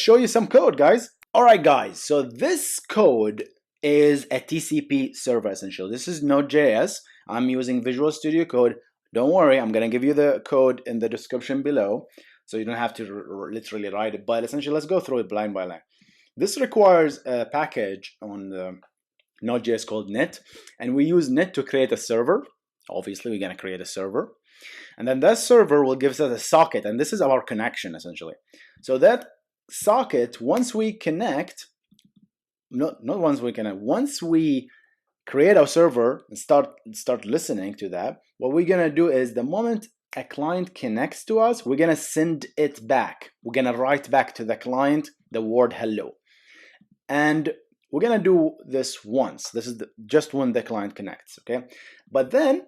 show you some code, guys. All right, guys, so this code is a TCP server essentially. This is Node.js. I'm using Visual Studio Code. Don't worry, I'm gonna give you the code in the description below, so you don't have to literally write it, but essentially let's go through it line by line. This requires a package on the Node.js called net, and we use net to create a server. Obviously, we're gonna create a server. And then that server will give us a socket, and this is our connection essentially. So that socket, once we connect, once we create our server and start listening to that, what we're gonna do is the moment a client connects to us, we're gonna send it back. We're gonna write back to the client the word hello. And we're gonna do this once. This is just when the client connects, okay? But then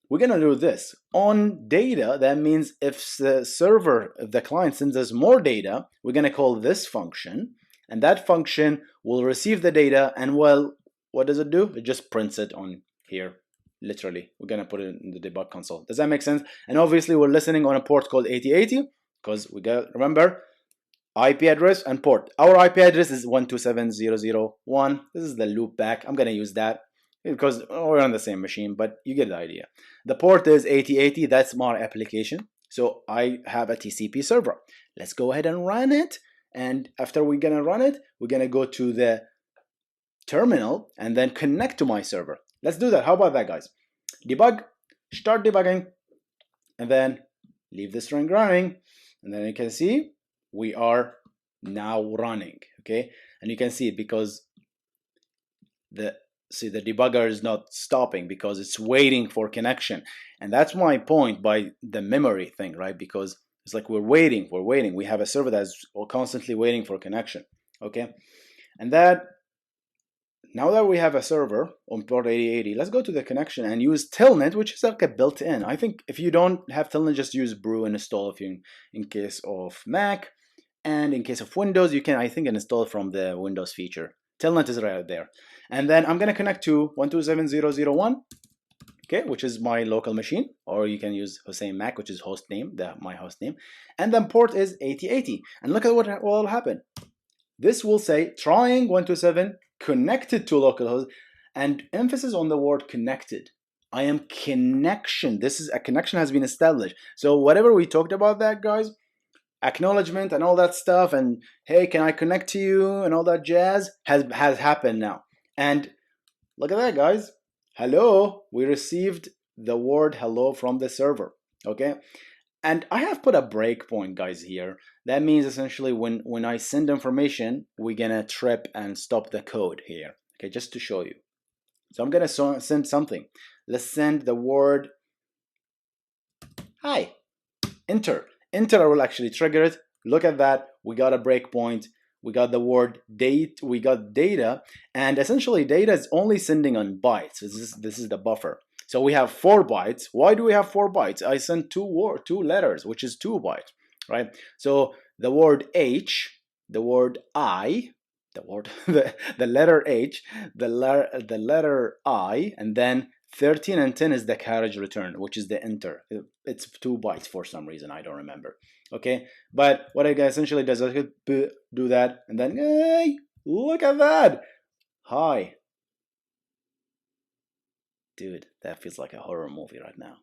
we're gonna do this on data. That means if the client sends us more data, we're gonna call this function, and that function will receive the data, and well, what does it do? It just prints it on here. Literally, we're gonna put it in the debug console. Does that make sense? And obviously, we're listening on a port called 8080 because we got, remember, IP address and port. Our IP address is 127.0.0.1. This is the loop back. I'm gonna use that because we're on the same machine, but you get the idea. The port is 8080. That's my application. So I have a TCP server. Let's go ahead and run it. And after we're gonna run it, we're gonna go to the terminal and then connect to my server. Let's do that. How about that, guys? Debug, start debugging, and then leave the string running. And then you can see we are now running, okay? And you can see it because the debugger is not stopping because it's waiting for connection. And that's my point by the memory thing, right? Because it's like we're waiting. We have a server that's constantly waiting for connection, okay? And that, now that we have a server on port 8080, let's go to the connection and use telnet, which is like a built-in. I think if you don't have telnet, just use brew and install if you, in case of Mac. And in case of Windows, you can, I think, install it from the Windows feature. Telnet is right there. And then I'm going to connect to 127.0.0.1, okay, which is my local machine. Or you can use Hussein Mac, which is host name, my host name. And then port is 8080. And look at what will happen. This will say trying 127 connected to localhost, and emphasis on the word connected. I am connection. This is a connection has been established. So whatever we talked about that, guys, acknowledgement and all that stuff, and hey, can I connect to you and all that jazz has happened now. And look at that, guys. Hello, we received the word hello from the server, okay? And I have put a breakpoint, guys, here. That means essentially when I send information, we're gonna trip and stop the code here, okay, just to show you. So I'm gonna send something. Let's send the word hi. Enter. Enter, I will actually trigger it. Look at that. We got a breakpoint. We got the word date. We got data. And essentially, data is only sending on bytes. This is the buffer. So we have 4 bytes. Why do we have 4 bytes? I sent two letters, which is 2 bytes, right? So the word H, the word I, the letter H, the letter I, and then 13 and 10 is the carriage return, which is the enter. It's 2 bytes for some reason, I don't remember. Okay, but what it essentially does is do that, and then hey, look at that. Hi. Dude, that feels like a horror movie right now.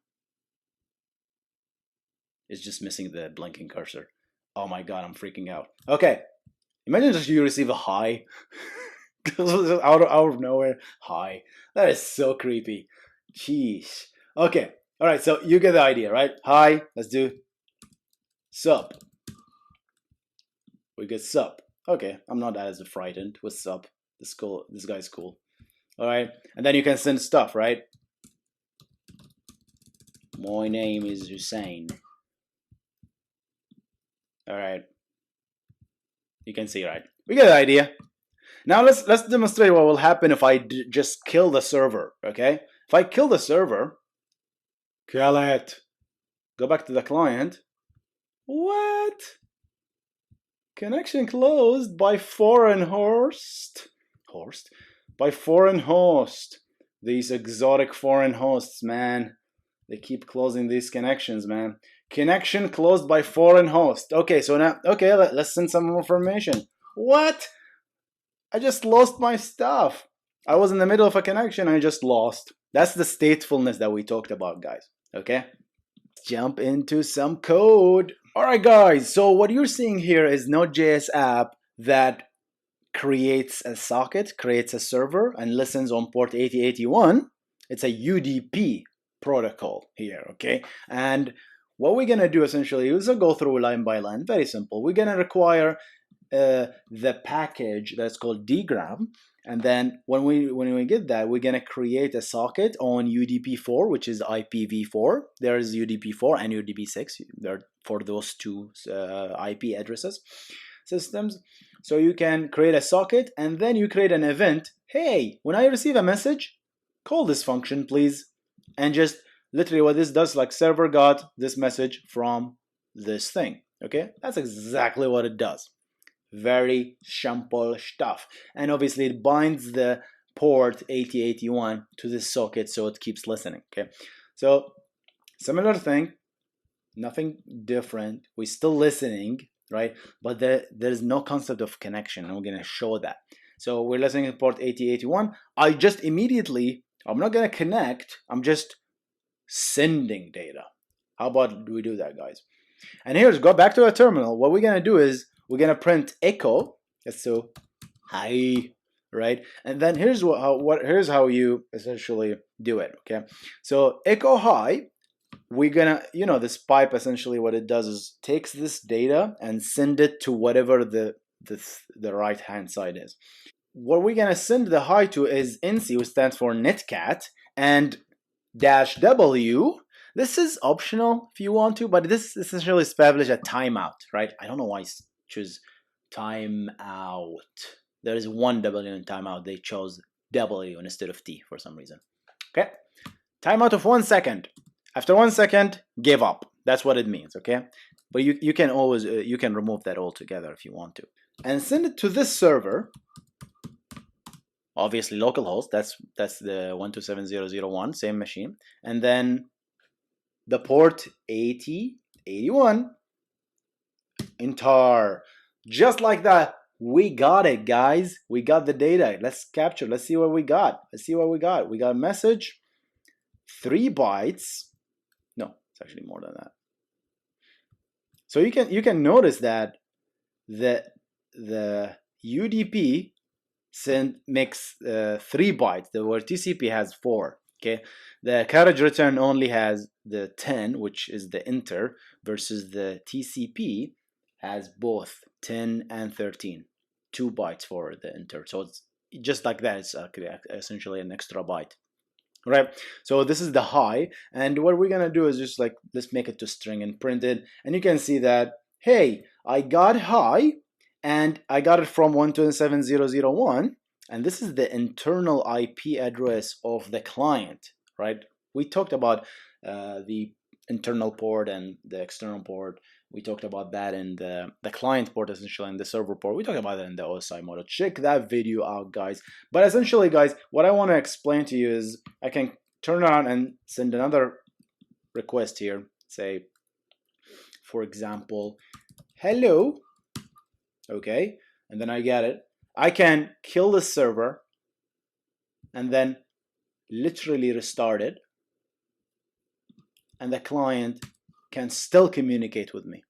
It's just missing the blinking cursor. Oh my god, I'm freaking out. Okay, imagine just you receive a hi. out of nowhere. Hi. That is so creepy. Jeez. Okay. All right. So you get the idea, right? Hi. Let's do sup. We get sup. Okay. I'm not as frightened with sup. This guy's cool. All right. And then you can send stuff, right? My name is Hussein. All right. You can see, right? We get the idea. Now let's demonstrate what will happen if I just kill the server, okay? If I kill the server, kill it, go back to the client. What? Connection closed by foreign host. By foreign host. These exotic foreign hosts, man. They keep closing these connections, man. Connection closed by foreign host. Okay, so now, okay, let's send some more information. What? I just lost my stuff. I was in the middle of a connection, I just lost. That's the statefulness that we talked about, guys. Okay? Jump into some code. Alright, guys, so what you're seeing here is Node.js app that creates a socket, creates a server, and listens on port 8081. It's a UDP protocol here, okay? And what we're gonna do essentially is go through line by line. Very simple. We're gonna require the package that's called dgram, and then when we get that, we're gonna create a socket on UDP4, which is IPv4. There's UDP4 and UDP6. They're for those two IP addresses systems. So you can create a socket, and then you create an event. Hey, when I receive a message, call this function, please. And just literally what this does, like server got this message from this thing. Okay, that's exactly what it does. Very simple stuff. And obviously it binds the port 8081 to this socket so it keeps listening. Okay, so similar thing, nothing different. We're still listening, right? But there's no concept of connection, and we're going to show that. So we're listening to port 8081. I just immediately, I'm not going to connect, I'm just sending data. How about we do that, guys? And here's, go back to our terminal. What we're going to do is we're going to print echo. So hi, right? And then here's here's how you essentially do it, okay? So echo hi. We're gonna, this pipe essentially what it does is takes this data and send it to whatever the right hand side is. What we're gonna send the hi to is NC, which stands for netcat, and -w. This is optional if you want to, but this essentially establishes a timeout, right? I don't know why I choose timeout. There is one W in timeout. They chose W instead of T for some reason. Okay, timeout of 1 second. After 1 second, give up. That's what it means, okay? But you can always, you can remove that altogether if you want to. And send it to this server. Obviously localhost, that's the 127.0.0.1, same machine. And then the port 8081, enter. Just like that, we got it, guys. We got the data. Let's capture, let's see what we got. Let's see what we got. We got a message, 3 bytes. No, it's actually more than that. So you can notice that the UDP makes 3 bytes, where TCP has 4. Okay, the carriage return only has the 10, which is the enter, versus the TCP has both 10 and 13, 2 bytes for the enter. So it's just like that. It's essentially an extra byte. Right, so this is the hi, and what we're gonna do is just like, let's make it to string and print it, and you can see that, hey, I got hi, and I got it from 127.0.0.1, and this is the internal IP address of the client, right? We talked about the internal port and the external port. We talked about that in the client port, essentially, and the server port. We talked about that in the OSI model. Check that video out, guys. But essentially, guys, what I want to explain to you is I can turn around and send another request here. Say, for example, hello. Okay, and then I get it. I can kill the server and then literally restart it, and the client can still communicate with me.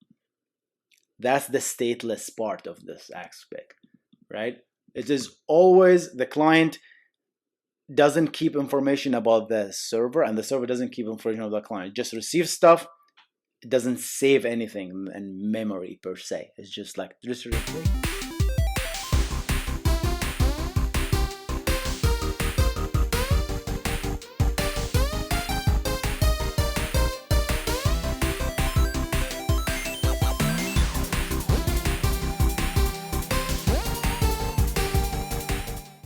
That's the stateless part of this aspect, right? It is always the client doesn't keep information about the server, and the server doesn't keep information about the client. It just receives stuff. It doesn't save anything in memory per se. It's just like literally